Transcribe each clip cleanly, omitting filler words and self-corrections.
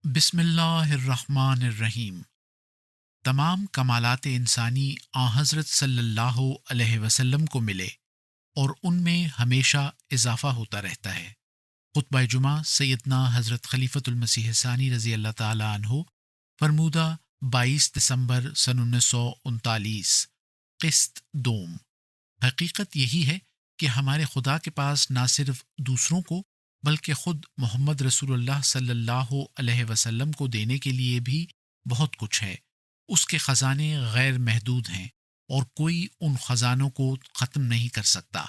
بسم اللہ الرحمن الرحیم۔ تمام کمالات انسانی حضرت صلی اللہ علیہ وسلم کو ملے اور ان میں ہمیشہ اضافہ ہوتا رہتا ہے۔ خطبہ جمعہ سیدنا حضرت خلیفۃ المسیح ثانی رضی اللہ تعالی عنہ، فرمودہ 22 دسمبر سن 1939، قسط دوم۔ حقیقت یہی ہے کہ ہمارے خدا کے پاس نہ صرف دوسروں کو بلکہ خود محمد رسول اللہ صلی اللہ علیہ وسلم کو دینے کے لیے بھی بہت کچھ ہے۔ اس کے خزانے غیر محدود ہیں اور کوئی ان خزانوں کو ختم نہیں کر سکتا۔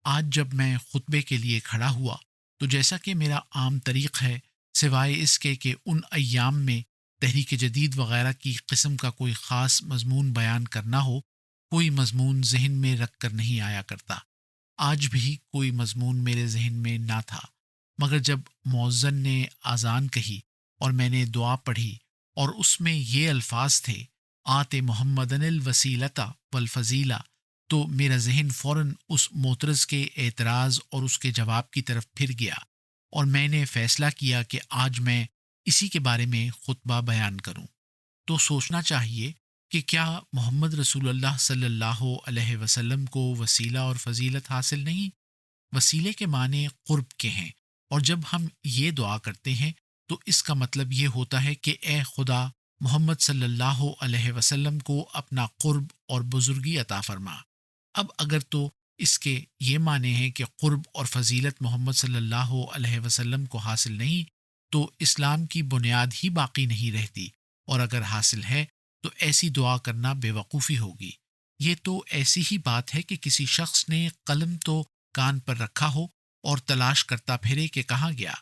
آج جب میں خطبے کے لیے کھڑا ہوا تو جیسا کہ میرا عام طریق ہے، سوائے اس کے کہ ان ایام میں تحریک جدید وغیرہ کی قسم کا کوئی خاص مضمون بیان کرنا ہو، کوئی مضمون ذہن میں رکھ کر نہیں آیا کرتا۔ آج بھی کوئی مضمون میرے ذہن میں نہ تھا، مگر جب مؤذن نے اذان کہی اور میں نے دعا پڑھی اور اس میں یہ الفاظ تھے، آت محمدن الوسیلۃ والفضیلہ، تو میرا ذہن فوراً اس معترض کے اعتراض اور اس کے جواب کی طرف پھر گیا، اور میں نے فیصلہ کیا کہ آج میں اسی کے بارے میں خطبہ بیان کروں۔ تو سوچنا چاہیے کہ کیا محمد رسول اللہ صلی اللہ علیہ وسلم کو وسیلہ اور فضیلت حاصل نہیں؟ وسیلے کے معنی قرب کے ہیں، اور جب ہم یہ دعا کرتے ہیں تو اس کا مطلب یہ ہوتا ہے کہ اے خدا، محمد صلی اللہ علیہ وسلم کو اپنا قرب اور بزرگی عطا فرما۔ اب اگر تو اس کے یہ معنی ہیں کہ قرب اور فضیلت محمد صلی اللہ علیہ وسلم کو حاصل نہیں، تو اسلام کی بنیاد ہی باقی نہیں رہتی، اور اگر حاصل ہے تو ایسی دعا کرنا بے وقوفی ہوگی۔ یہ تو ایسی ہی بات ہے کہ کسی شخص نے قلم تو کان پر رکھا ہو اور تلاش کرتا پھرے کہ کہاں گیا۔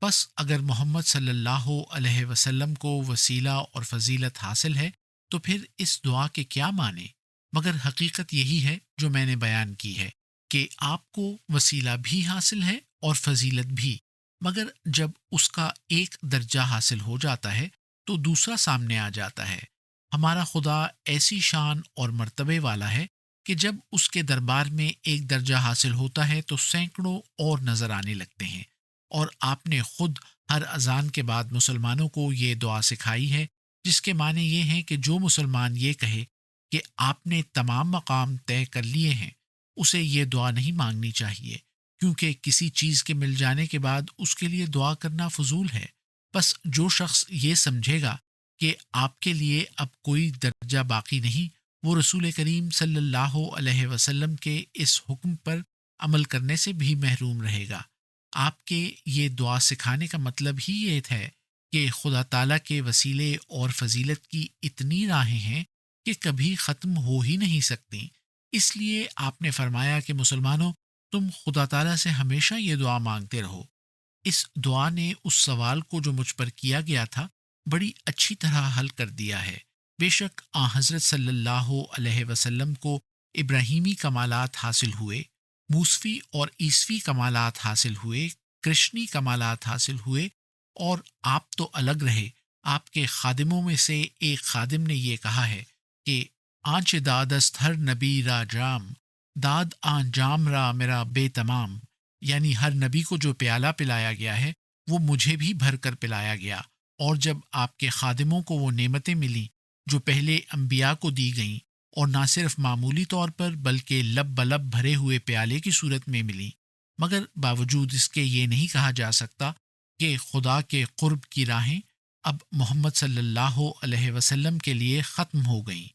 بس اگر محمد صلی اللہ علیہ وسلم کو وسیلہ اور فضیلت حاصل ہے تو پھر اس دعا کے کیا معنی؟ مگر حقیقت یہی ہے جو میں نے بیان کی ہے کہ آپ کو وسیلہ بھی حاصل ہے اور فضیلت بھی، مگر جب اس کا ایک درجہ حاصل ہو جاتا ہے تو دوسرا سامنے آ جاتا ہے۔ ہمارا خدا ایسی شان اور مرتبے والا ہے کہ جب اس کے دربار میں ایک درجہ حاصل ہوتا ہے تو سینکڑوں اور نظر آنے لگتے ہیں، اور آپ نے خود ہر اذان کے بعد مسلمانوں کو یہ دعا سکھائی ہے، جس کے معنی یہ ہیں کہ جو مسلمان یہ کہے کہ آپ نے تمام مقام طے کر لیے ہیں، اسے یہ دعا نہیں مانگنی چاہیے، کیونکہ کسی چیز کے مل جانے کے بعد اس کے لیے دعا کرنا فضول ہے۔ بس جو شخص یہ سمجھے گا کہ آپ کے لیے اب کوئی درجہ باقی نہیں، وہ رسول کریم صلی اللہ علیہ وسلم کے اس حکم پر عمل کرنے سے بھی محروم رہے گا۔ آپ کے یہ دعا سکھانے کا مطلب ہی یہ ہے کہ خدا تعالیٰ کے وسیلے اور فضیلت کی اتنی راہیں ہیں کہ کبھی ختم ہو ہی نہیں سکتی۔ اس لیے آپ نے فرمایا کہ مسلمانوں، تم خدا تعالیٰ سے ہمیشہ یہ دعا مانگتے رہو۔ اس دعا نے اس سوال کو جو مجھ پر کیا گیا تھا بڑی اچھی طرح حل کر دیا ہے۔ بے شک حضرت صلی اللہ علیہ وسلم کو ابراہیمی کمالات حاصل ہوئے، موسوی اور عیسوی کمالات حاصل ہوئے، کرشنی کمالات حاصل ہوئے، اور آپ تو الگ رہے۔ آپ کے خادموں میں سے ایک خادم نے یہ کہا ہے کہ آنچ دادست ہر نبی را جام، داد آن جام را میرا بے تمام، یعنی ہر نبی کو جو پیالہ پلایا گیا ہے وہ مجھے بھی بھر کر پلایا گیا، اور جب آپ کے خادموں کو وہ نعمتیں ملیں جو پہلے انبیاء کو دی گئیں، اور نہ صرف معمولی طور پر بلکہ لب بلب بھرے ہوئے پیالے کی صورت میں ملیں، مگر باوجود اس کے یہ نہیں کہا جا سکتا کہ خدا کے قرب کی راہیں اب محمد صلی اللہ علیہ وسلم کے لیے ختم ہو گئیں۔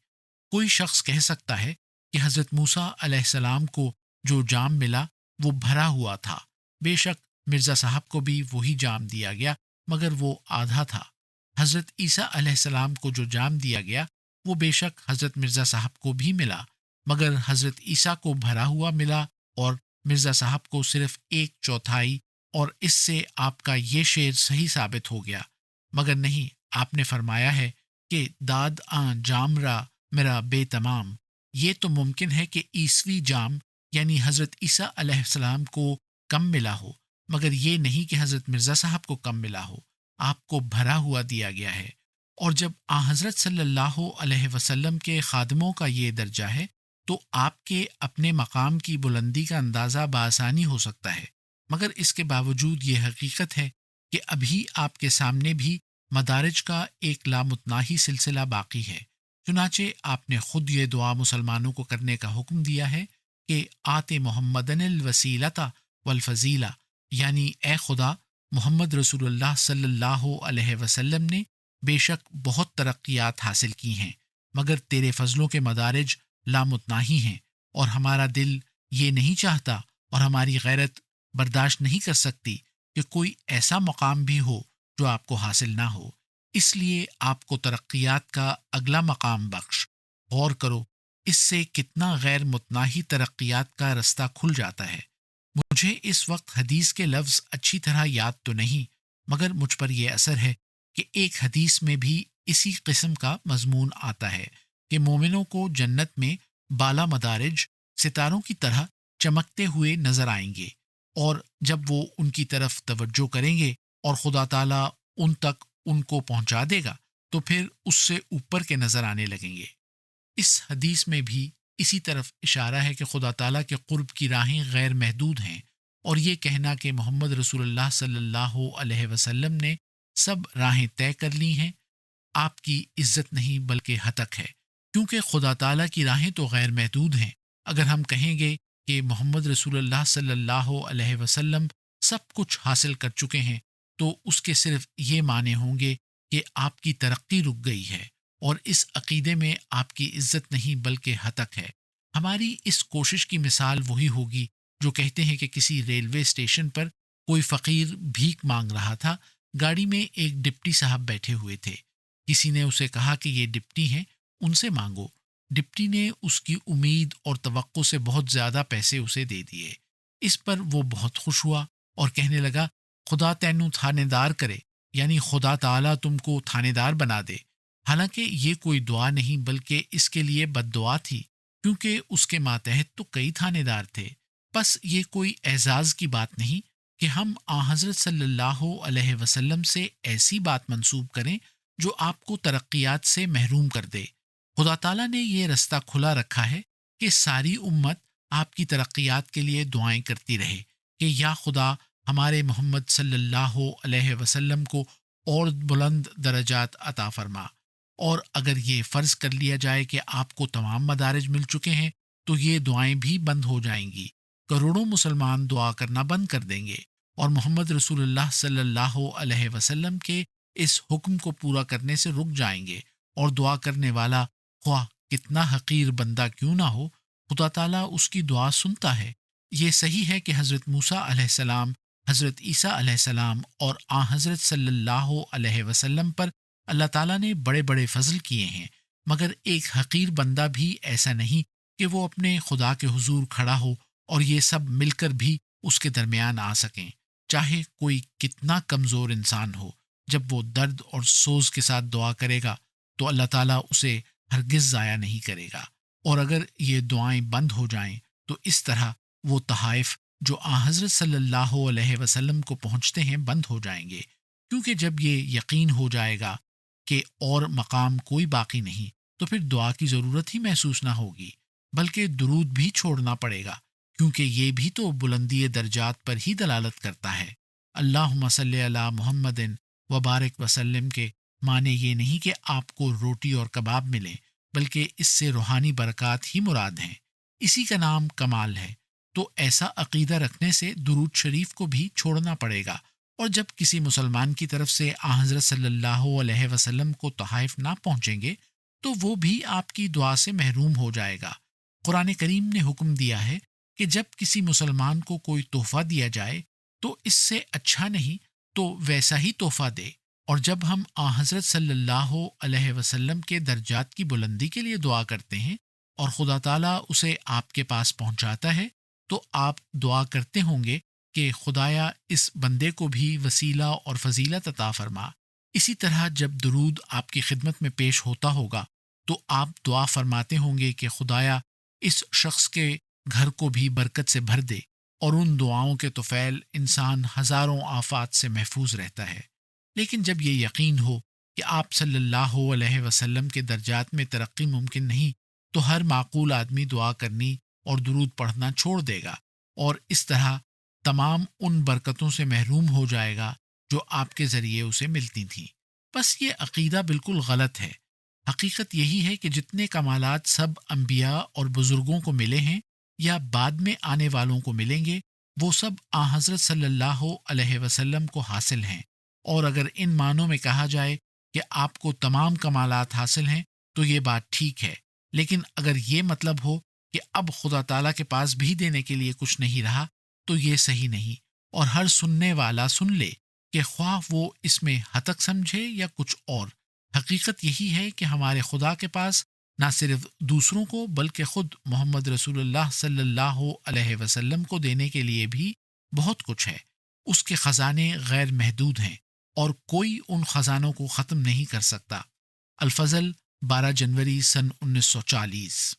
کوئی شخص کہہ سکتا ہے کہ حضرت موسیٰ علیہ السلام کو جو جام ملا وہ بھرا ہوا تھا۔ بے شک مرزا صاحب کو بھی وہی جام دیا گیا، مگر وہ آدھا تھا۔ حضرت عیسیٰ علیہ السلام کو جو جام دیا گیا وہ بے شک حضرت مرزا صاحب کو بھی ملا، مگر حضرت عیسیٰ کو بھرا ہوا ملا اور مرزا صاحب کو صرف 1/4، اور اس سے آپ کا یہ شعر صحیح ثابت ہو گیا۔ مگر نہیں، آپ نے فرمایا ہے کہ داد آن جام را میرا بے تمام۔ یہ تو ممکن ہے کہ عیسوی جام یعنی حضرت عیسیٰ علیہ السلام کو کم ملا ہو، مگر یہ نہیں کہ حضرت مرزا صاحب کو کم ملا ہو۔ آپ کو بھرا ہوا دیا گیا ہے، اور جب حضرت صلی اللہ علیہ وسلم کے خادموں کا یہ درجہ ہے تو آپ کے اپنے مقام کی بلندی کا اندازہ بآسانی ہو سکتا ہے، مگر اس کے باوجود یہ حقیقت ہے کہ ابھی آپ کے سامنے بھی مدارج کا ایک لامتناہی سلسلہ باقی ہے۔ چنانچہ آپ نے خود یہ دعا مسلمانوں کو کرنے کا حکم دیا ہے کہ آت محمدن الوسیلۃ والفضیلہ، یعنی اے خدا، محمد رسول اللہ صلی اللہ علیہ وسلم نے بے شک بہت ترقیات حاصل کی ہیں، مگر تیرے فضلوں کے مدارج لامتناہی ہیں، اور ہمارا دل یہ نہیں چاہتا اور ہماری غیرت برداشت نہیں کر سکتی کہ کوئی ایسا مقام بھی ہو جو آپ کو حاصل نہ ہو۔ اس لیے آپ کو ترقیات کا اگلا مقام بخش۔ غور کرو، اس سے کتنا غیر متناہی ترقیات کا رستہ کھل جاتا ہے۔ مجھے اس وقت حدیث کے لفظ اچھی طرح یاد تو نہیں، مگر مجھ پر یہ اثر ہے کہ ایک حدیث میں بھی اسی قسم کا مضمون آتا ہے کہ مومنوں کو جنت میں بالا مدارج ستاروں کی طرح چمکتے ہوئے نظر آئیں گے، اور جب وہ ان کی طرف توجہ کریں گے اور خدا تعالیٰ ان تک ان کو پہنچا دے گا تو پھر اس سے اوپر کے نظر آنے لگیں گے۔ اس حدیث میں بھی اسی طرف اشارہ ہے کہ خدا تعالیٰ کے قرب کی راہیں غیر محدود ہیں، اور یہ کہنا کہ محمد رسول اللہ صلی اللہ علیہ وسلم نے سب راہیں طے کر لی ہیں آپ کی عزت نہیں بلکہ ہتک ہے، کیونکہ خدا تعالیٰ کی راہیں تو غیر محدود ہیں۔ اگر ہم کہیں گے کہ محمد رسول اللہ صلی اللہ علیہ وسلم سب کچھ حاصل کر چکے ہیں تو اس کے صرف یہ معنی ہوں گے کہ آپ کی ترقی رک گئی ہے، اور اس عقیدے میں آپ کی عزت نہیں بلکہ ہتک ہے۔ ہماری اس کوشش کی مثال وہی ہوگی جو کہتے ہیں کہ کسی ریلوے اسٹیشن پر کوئی فقیر بھیک مانگ رہا تھا، گاڑی میں ایک ڈپٹی صاحب بیٹھے ہوئے تھے، کسی نے اسے کہا کہ یہ ڈپٹی ہیں، ان سے مانگو۔ ڈپٹی نے اس کی امید اور توقع سے بہت زیادہ پیسے اسے دے دیے۔ اس پر وہ بہت خوش ہوا اور کہنے لگا، خدا تینوں تھانے دار کرے، یعنی خدا تعالیٰ تم کو تھانے دار بنا دے۔ حالانکہ یہ کوئی دعا نہیں بلکہ اس کے لیے بد دعا تھی، کیونکہ اس کے ماتحت تو کئی تھانے دار تھے۔ بس یہ کوئی اعزاز کی بات نہیں کہ ہم حضرت صلی اللہ علیہ وسلم سے ایسی بات منسوب کریں جو آپ کو ترقیات سے محروم کر دے۔ خدا تعالیٰ نے یہ رستہ کھلا رکھا ہے کہ ساری امت آپ کی ترقیات کے لیے دعائیں کرتی رہے کہ یا خدا ہمارے محمد صلی اللہ علیہ وسلم کو اور بلند درجات عطا فرما۔ اور اگر یہ فرض کر لیا جائے کہ آپ کو تمام مدارج مل چکے ہیں تو یہ دعائیں بھی بند ہو جائیں گی، کروڑوں مسلمان دعا کرنا بند کر دیں گے، اور محمد رسول اللہ صلی اللہ علیہ وسلم کے اس حکم کو پورا کرنے سے رک جائیں گے، اور دعا کرنے والا خواہ کتنا حقیر بندہ کیوں نہ ہو، خدا تعالیٰ اس کی دعا سنتا ہے۔ یہ صحیح ہے کہ حضرت موسیٰ علیہ السلام، حضرت عیسیٰ علیہ السلام اور حضرت صلی اللہ علیہ وسلم پر اللہ تعالیٰ نے بڑے بڑے فضل کیے ہیں، مگر ایک حقیر بندہ بھی ایسا نہیں کہ وہ اپنے خدا کے حضور کھڑا ہو اور یہ سب مل کر بھی اس کے درمیان آ سکیں، چاہے کوئی کتنا کمزور انسان ہو۔ جب وہ درد اور سوز کے ساتھ دعا کرے گا تو اللہ تعالیٰ اسے ہرگز ضائع نہیں کرے گا، اور اگر یہ دعائیں بند ہو جائیں تو اس طرح وہ تحائف جو حضرت صلی اللہ علیہ وسلم کو پہنچتے ہیں بند ہو جائیں گے، کیونکہ جب یہ یقین ہو جائے گا کہ اور مقام کوئی باقی نہیں تو پھر دعا کی ضرورت ہی محسوس نہ ہوگی، بلکہ درود بھی چھوڑنا پڑے گا، کیونکہ یہ بھی تو بلندی درجات پر ہی دلالت کرتا ہے۔ اللہم صلی علی محمد وبارک وسلم کے معنی یہ نہیں کہ آپ کو روٹی اور کباب ملیں، بلکہ اس سے روحانی برکات ہی مراد ہیں۔ اسی کا نام کمال ہے۔ تو ایسا عقیدہ رکھنے سے درود شریف کو بھی چھوڑنا پڑے گا، اور جب کسی مسلمان کی طرف سے حضرت صلی اللہ علیہ وسلم کو تحائف نہ پہنچیں گے تو وہ بھی آپ کی دعا سے محروم ہو جائے گا۔ قرآن کریم نے حکم دیا ہے کہ جب کسی مسلمان کو کوئی تحفہ دیا جائے تو اس سے اچھا نہیں تو ویسا ہی تحفہ دے، اور جب ہم حضرت صلی اللہ علیہ وسلم کے درجات کی بلندی کے لیے دعا کرتے ہیں اور خدا تعالیٰ اسے آپ کے پاس پہنچاتا ہے تو آپ دعا کرتے ہوں گے کہ خدایا اس بندے کو بھی وسیلہ اور فضیلت عطا فرما۔ اسی طرح جب درود آپ کی خدمت میں پیش ہوتا ہوگا تو آپ دعا فرماتے ہوں گے کہ خدایا اس شخص کے گھر کو بھی برکت سے بھر دے، اور ان دعاؤں کے طفیل انسان ہزاروں آفات سے محفوظ رہتا ہے۔ لیکن جب یہ یقین ہو کہ آپ صلی اللہ علیہ وسلم کے درجات میں ترقی ممکن نہیں تو ہر معقول آدمی دعا کرنی اور درود پڑھنا چھوڑ دے گا، اور اس طرح تمام ان برکتوں سے محروم ہو جائے گا جو آپ کے ذریعے اسے ملتی تھیں۔ بس یہ عقیدہ بالکل غلط ہے۔ حقیقت یہی ہے کہ جتنے کمالات سب انبیاء اور بزرگوں کو ملے ہیں یا بعد میں آنے والوں کو ملیں گے، وہ سب حضرت صلی اللہ علیہ وسلم کو حاصل ہیں۔ اور اگر ان معنوں میں کہا جائے کہ آپ کو تمام کمالات حاصل ہیں تو یہ بات ٹھیک ہے، لیکن اگر یہ مطلب ہو کہ اب خدا تعالیٰ کے پاس بھی دینے کے لیے کچھ نہیں رہا تو یہ صحیح نہیں۔ اور ہر سننے والا سن لے کہ خواہ وہ اس میں ہتک سمجھے یا کچھ اور، حقیقت یہی ہے کہ ہمارے خدا کے پاس نہ صرف دوسروں کو بلکہ خود محمد رسول اللہ صلی اللہ علیہ وسلم کو دینے کے لیے بھی بہت کچھ ہے۔ اس کے خزانے غیر محدود ہیں اور کوئی ان خزانوں کو ختم نہیں کر سکتا۔ الفضل 12 جنوری سن 1940۔